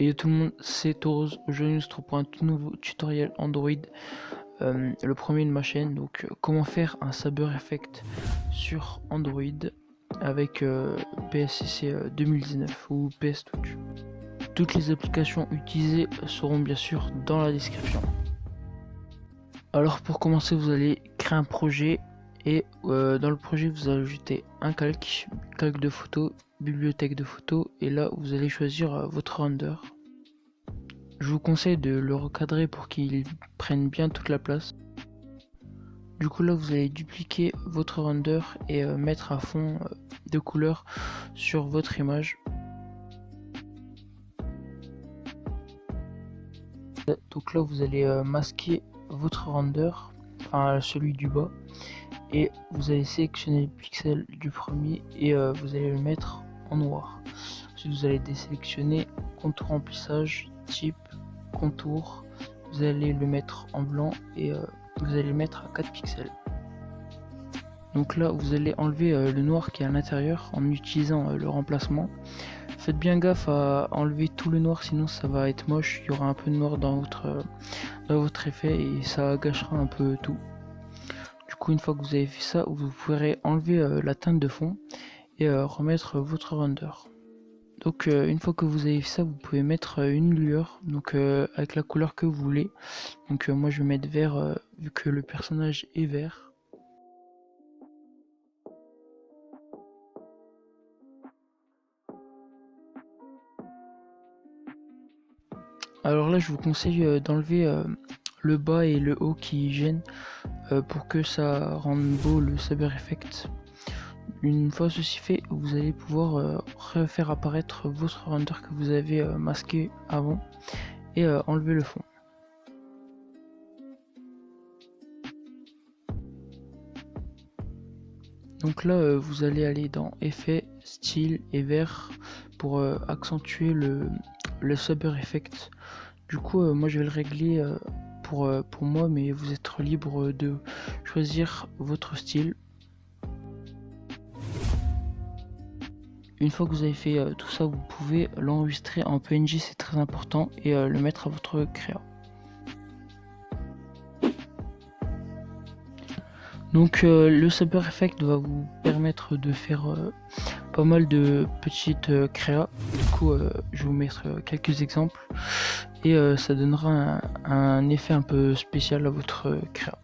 Et tout le monde, c'est Tauros. Aujourd'hui, nous se trouve pour un tout nouveau tutoriel Android, le premier de ma chaîne. Donc, comment faire un Saber Effect sur Android avec PSCC 2019 ou PS Touch. Toutes les applications utilisées seront bien sûr dans la description. Alors, pour commencer, vous allez créer un projet et dans le projet, vous ajoutez un calque de photos, bibliothèque de photos, et là, vous allez choisir votre render. Je vous conseille de le recadrer pour qu'il prenne bien toute la place. Du coup là vous allez dupliquer votre render et mettre à fond de couleur sur votre image. Donc là vous allez masquer votre render, enfin celui du bas, et vous allez sélectionner le pixel du premier et vous allez le mettre en noir. Ensuite vous allez désélectionner contour remplissage, type, contour, vous allez le mettre en blanc et vous allez le mettre à 4 pixels. Donc là vous allez enlever le noir qui est à l'intérieur en utilisant le remplacement. Faites bien gaffe à enlever tout le noir, sinon ça va être moche, il y aura un peu de noir dans votre effet et ça gâchera un peu tout. Du coup une fois que vous avez fait ça, vous pourrez enlever la teinte de fond et remettre votre render. Donc une fois que vous avez fait ça, vous pouvez mettre une lueur, donc avec la couleur que vous voulez. Donc moi je vais mettre vert vu que le personnage est vert. Alors là je vous conseille d'enlever le bas et le haut qui gênent pour que ça rende beau le Saber Effect. Une fois ceci fait, vous allez pouvoir refaire apparaître votre render que vous avez masqué avant et enlever le fond. Donc là vous allez aller dans effet, style et vert pour accentuer le Saber Effect. Du coup moi je vais le régler pour moi, mais vous êtes libre de choisir votre style. Une fois que vous avez fait tout ça, vous pouvez l'enregistrer en PNG, c'est très important, et le mettre à votre créa. Donc le Saber Effect va vous permettre de faire pas mal de petites créas. Du coup je vais vous mettre quelques exemples et ça donnera un effet un peu spécial à votre créa.